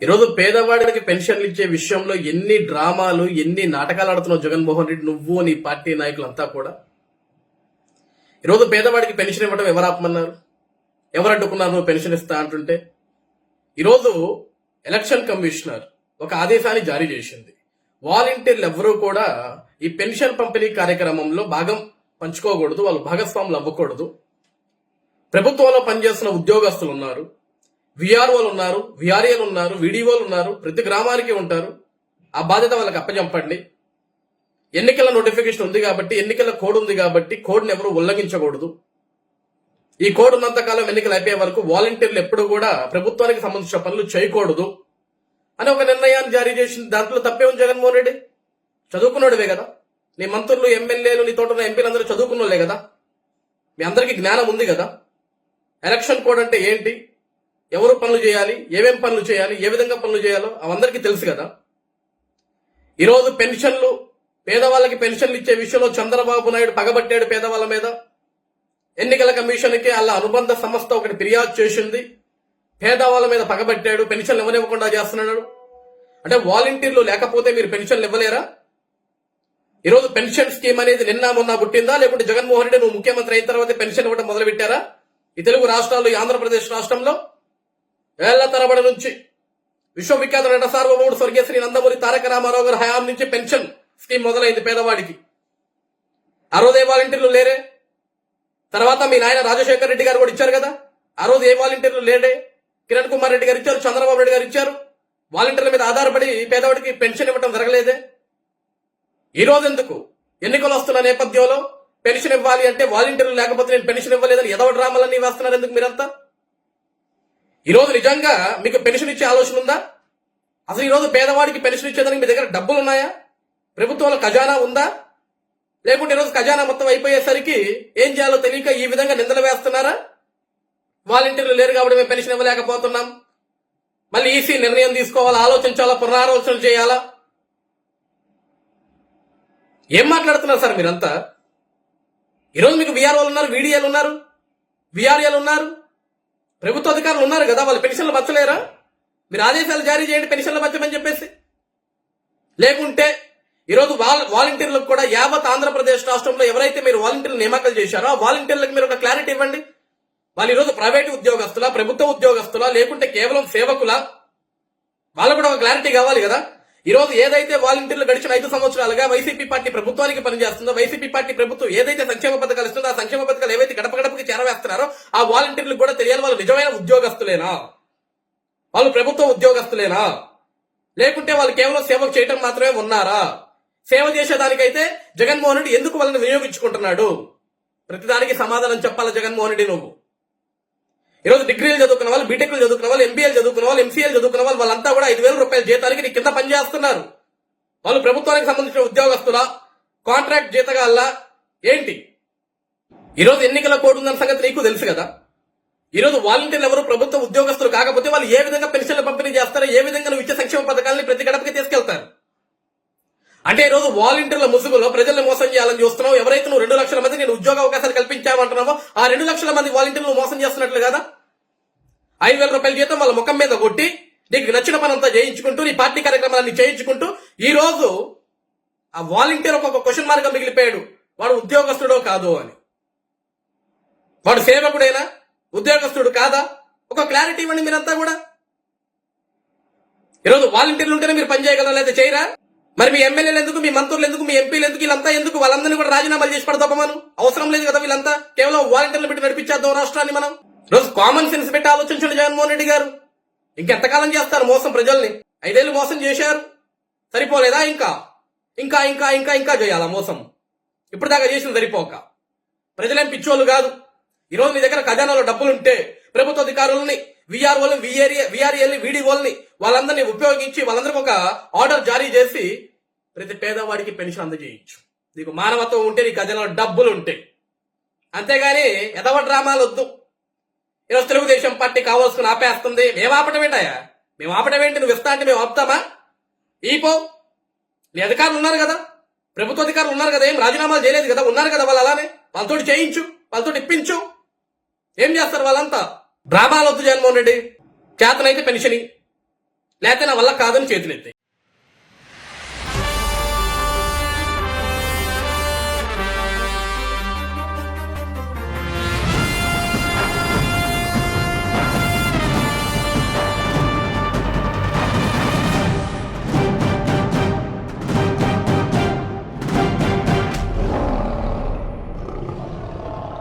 ఈరోజు పేదవాడికి పెన్షన్లు ఇచ్చే విషయంలో ఎన్ని డ్రామాలు ఎన్ని నాటకాలు ఆడుతున్నావు జగన్మోహన్ రెడ్డి, నువ్వు నీ పార్టీ నాయకులంతా కూడా. ఈరోజు పేదవాడికి పెన్షన్ ఇవ్వడం ఎవరు ఆపమన్నారు? ఎవరు అడ్డుకున్నారు నువ్వు పెన్షన్ ఇస్తా అంటుంటే? ఈరోజు ఎలక్షన్ కమిషనర్ ఒక ఆదేశాన్ని జారీ చేసింది. వాలంటీర్లు ఎవరూ కూడా ఈ పెన్షన్ పంపిణీ కార్యక్రమంలో భాగం పంచుకోకూడదు, వాళ్ళు భాగస్వాములు అవ్వకూడదు. ప్రభుత్వంలో పనిచేస్తున్న ఉద్యోగస్తులు ఉన్నారు, విఆర్ఓలు ఉన్నారు, విఆర్ఏలు ఉన్నారు, వీడిఓలు ఉన్నారు, ప్రతి గ్రామానికి ఉంటారు. ఆ బాధ్యత వాళ్ళకి అప్పచెప్పండి. ఎన్నికల నోటిఫికేషన్ ఉంది కాబట్టి, ఎన్నికల కోడ్ ఉంది కాబట్టి కోడ్ని ఎవరు ఉల్లంఘించకూడదు. ఈ కోడ్ ఉన్నంత కాలం ఎన్నికలు అయిపోయే వరకు వాలంటీర్లు ఎప్పుడు కూడా ప్రభుత్వానికి సంబంధించిన పనులు చేయకూడదు అని ఒక నిర్ణయాన్ని జారీ చేసింది. దాంట్లో తప్పే ఉంది జగన్మోహన్ రెడ్డి. చదువుకున్నాడువే కదా, నీ మంత్రులు ఎమ్మెల్యేలు నీ తోట ఉన్న ఎంపీలు అందరూ చదువుకున్నోళ్లే కదా, మీ అందరికీ జ్ఞానం ఉంది కదా. ఎలక్షన్ కోడ్ అంటే ఏంటి, ఎవరు పనులు చేయాలి, ఏమేం పనులు చేయాలి, ఏ విధంగా పనులు చేయాలో అవందరికీ తెలుసు కదా. ఈరోజు పెన్షన్లు, పేదవాళ్ళకి పెన్షన్లు ఇచ్చే విషయంలో చంద్రబాబు నాయుడు పగబట్టాడు పేదవాళ్ళ మీద. ఎన్నికల కమిషన్కి అలా అనుబంధ సంస్థ ఒకటి ఫిర్యాదు చేసింది, పేదవాళ్ళ మీద పగబట్టాడు, పెన్షన్లు ఇవ్వనివ్వకుండా చేస్తున్నాడు. అంటే వాలంటీర్లు లేకపోతే మీరు పెన్షన్లు ఇవ్వలేరా? ఈరోజు పెన్షన్ స్కీమ్ అనేది నిన్న మొన్న పుట్టిందా, లేకుంటే జగన్మోహన్ రెడ్డి నువ్వు ముఖ్యమంత్రి అయిన తర్వాత పెన్షన్ ఇవ్వడం మొదలు పెట్టారా? ఈ తెలుగు రాష్ట్రాల్లో, ఈ ఆంధ్రప్రదేశ్ రాష్ట్రంలో ఏళ్ల తరబడి నుంచి విశ్వవిఖ్యాత నట సార్వభౌముడు స్వర్గీయ శ్రీ నందమూరి తారక రామారావు గారి హయాం నుంచి పెన్షన్ స్కీమ్ మొదలైంది పేదవాడికి. ఆ రోజు ఏ వాలంటీర్లు లేరే. తర్వాత మీ నాయన రాజశేఖర్ రెడ్డి గారు కూడా ఇచ్చారు కదా, ఆ రోజు ఏ వాలంటీర్లు లేడే. కిరణ్ కుమార్ రెడ్డి గారు ఇచ్చారు, చంద్రబాబు నాయుడు గారు ఇచ్చారు. వాలంటీర్ల మీద ఆధారపడి పేదవాడికి పెన్షన్ ఇవ్వడం జరగలేదే. ఈ రోజు ఎందుకు ఎన్నికలు వస్తున్న నేపథ్యంలో పెన్షన్ ఇవ్వాలి అంటే వాలంటీర్లు లేకపోతే నేను పెన్షన్ ఇవ్వలేదని ఎదవ డ్రామాలన్నీ వేస్తున్నారు ఎందుకు మీరంతా? ఈరోజు నిజంగా మీకు పెన్షన్ ఇచ్చే ఆలోచన ఉందా? అసలు ఈరోజు పేదవాడికి పెన్షన్ ఇచ్చేదానికి మీ దగ్గర డబ్బులు ఉన్నాయా? ప్రభుత్వంలో ఖజానా ఉందా? లేకుంటే ఈరోజు ఖజానా మొత్తం అయిపోయేసరికి ఏం చేయాలో తెలియక ఈ విధంగా నిందలు వేస్తున్నారా? వాలంటీర్లు లేరు కాబట్టి మేము పెన్షన్ ఇవ్వలేకపోతున్నాం, మళ్ళీ ఈసీ నిర్ణయం తీసుకోవాలా, ఆలోచించాలా, పునరాలోచన చేయాలా? ఏం మాట్లాడుతున్నారు సార్ మీరంతా? ఈరోజు మీకు విఆర్ఓలు ఉన్నారు, వీడిఏలు ఉన్నారు, విఆర్ఏలు ఉన్నారు, ప్రభుత్వ అధికారులు ఉన్నారు కదా, వాళ్ళు పెన్షన్లు పంచలేరా? మీరు ఆదేశాలు జారీ చేయండి పెన్షన్లు పంచమని చెప్పేసి. లేకుంటే ఈరోజు వాలంటీర్లకు కూడా యావత్ ఆంధ్రప్రదేశ్ రాష్ట్రంలో ఎవరైతే మీరు వాలంటీర్లు నియామకాలు చేశారో ఆ వాలంటీర్లకు మీరు ఒక క్లారిటీ ఇవ్వండి. వాళ్ళు ఈరోజు ప్రైవేటు ఉద్యోగస్తులా, ప్రభుత్వ ఉద్యోగస్తులా, లేకుంటే కేవలం సేవకులా? వాళ్ళు కూడా ఒక క్లారిటీ కావాలి కదా. ఈరోజు ఏదైతే వాలంటీర్లు గడిచిన 5 సంవత్సరాలుగా వైసీపీ పార్టీ ప్రభుత్వానికి పనిచేస్తుందో, వైసీపీ పార్టీ ప్రభుత్వం ఏదైతే సంక్షేమ పథకాలు ఇస్తుందో ఆ సంక్షేమ పథకాలు ఏవైతే గడప గడపకి చేరవేస్తున్నారో ఆ వాలంటీర్లకు కూడా తెలియాలి వాళ్ళు నిజమైన ఉద్యోగస్తులేనా, వాళ్ళు ప్రభుత్వ ఉద్యోగస్తులేనా, లేకుంటే వాళ్ళు కేవలం సేవ చేయటం మాత్రమే ఉన్నారా? సేవ చేసేదానికైతే జగన్మోహన్ రెడ్డి ఎందుకు వాళ్ళని వినియోగించుకుంటున్నాడు? ప్రతిదానికి సమాధానం చెప్పాలి జగన్మోహన్ రెడ్డి నువ్వు. ఈరోజు డిగ్రీలు చదువుకున్న వాళ్ళు, బీటెక్లు చదువుకున్న వాళ్ళు, ఎంబీఏలు చదువుకున్న వాళ్ళు, ఎంసీఏలు చదువుకున్న వాళ్ళు, వాళ్ళంతా కూడా 5,000 రూపాయల జీతానికి నీ కింద పనిచేస్తున్నారు. వాళ్ళు ప్రభుత్వానికి సంబంధించిన ఉద్యోగస్తులా, కాంట్రాక్ట్ జీతగాళ్ళ ఏంటి? ఈరోజు ఎన్నికల కోడ్ ఉందన్న సంగతి నీకు తెలుసు కదా. ఈరోజు వాలంటీర్లు ఎవరు ప్రభుత్వ ఉద్యోగస్తులు కాకపోతే వాళ్ళు ఏ విధంగా పెన్షన్లు పంపిణీ చేస్తారో, ఏ విధంగా నువ్వు ఇచ్చే సంక్షేమ పథకాలని ప్రతి గడపకి తీసుకెళ్తారు? అంటే ఈరోజు వాలంటీర్ల ముసుగులో ప్రజల్ని మోసం చేయాలని చూస్తున్నావు. ఎవరైతే నువ్వు 2 లక్షల మంది నేను ఉద్యోగ అవకాశాలు కల్పించామంటున్నావో ఆ 2 లక్షల మంది వాలంటీర్లు మోసం చేస్తున్నట్లు కదా. 5,000 రూపాయల జీతం వాళ్ళ ముఖం మీద కొట్టి నీకు నచ్చిన పనంతా చేయించుకుంటూ, నీ పార్టీ కార్యక్రమాలన్నీ చేయించుకుంటూ, ఈ రోజు ఆ వాలంటీర్ ఒక క్వశ్చన్ మార్క్ మిగిలిపోయాడు. వాడు ఉద్యోగస్తుడో కాదో అని. వాడు సేవకుడేనా, ఉద్యోగస్తుడు కాదా? ఒక క్లారిటీ ఇవ్వండి మీరంతా కూడా. ఈరోజు వాలంటీర్లు ఉంటేనే మీరు పని చేయగలరా, లేదా చేయరా? మరి మీ ఎమ్మెల్యేలు ఎందుకు, మీ మంత్రులు ఎందుకు, మీ ఎంపీలు ఎందుకు, వీళ్ళంతా ఎందుకు? వాళ్ళందరినీ కూడా రాజీనామాలు చేసి పడతామను అవసరం లేదు కదా. వీళ్ళంతా కేవలం వాలంటీర్లు పెట్టి నడిపించేద్దాం రాష్ట్రాన్ని మనం. రోజు కామన్ సెన్స్ పెట్టి ఆలోచించండి జగన్మోహన్ రెడ్డి గారు. ఇంకెంతకాలం చేస్తారు మోసం ప్రజల్ని? 5 ఏళ్ళు మోసం చేశారు, సరిపోలేదా? ఇంకా ఇంకా ఇంకా ఇంకా ఇంకా చేయాలా మోసం? ఇప్పుడు దాకా చేసింది సరిపోక. ప్రజలేం పిచ్చోళ్ళు కాదు. ఈరోజు మీ దగ్గర ఖజానాలో డబ్బులుంటే ప్రభుత్వ అధికారులని, విఆర్ఓలని, విఆర్ఏల్ని, వీడిఓల్ని వాళ్ళందరినీ ఉపయోగించి వాళ్ళందరికీ ఒక ఆర్డర్ జారీ చేసి ప్రతి పేదవాడికి పెన్షన్ అందజేయచ్చు. నీకు మానవత్వం ఉంటే, నీ ఖజానాలో డబ్బులు ఉంటే. అంతేగాని ఎదవ డ్రామాలు వద్దు. ఈరోజు తెలుగుదేశం పార్టీ కావాల్సుకుని ఆపేస్తుంది. మేము ఆపటం ఏంటయా? మేము ఆపటం ఏంటి? నువ్వు ఇస్తా అంటే మేము ఆపుతామా? ఈపో, నీ అధికారులు ఉన్నారు కదా, ప్రభుత్వ అధికారులు ఉన్నారు కదా, ఏం రాజీనామాలు చేయలేదు కదా, ఉన్నారు కదా వాళ్ళు. అలానే వాళ్ళతోటి చేయించు, వాళ్ళతోటి ఇప్పించు. ఏం చేస్తారు వాళ్ళంతా? డ్రామాలు వద్దు జగన్మోహన్ రెడ్డి. చేతనైతే పెన్షన్, లేకపోతే నా వల్ల కాదని చేతులెత్తాయి.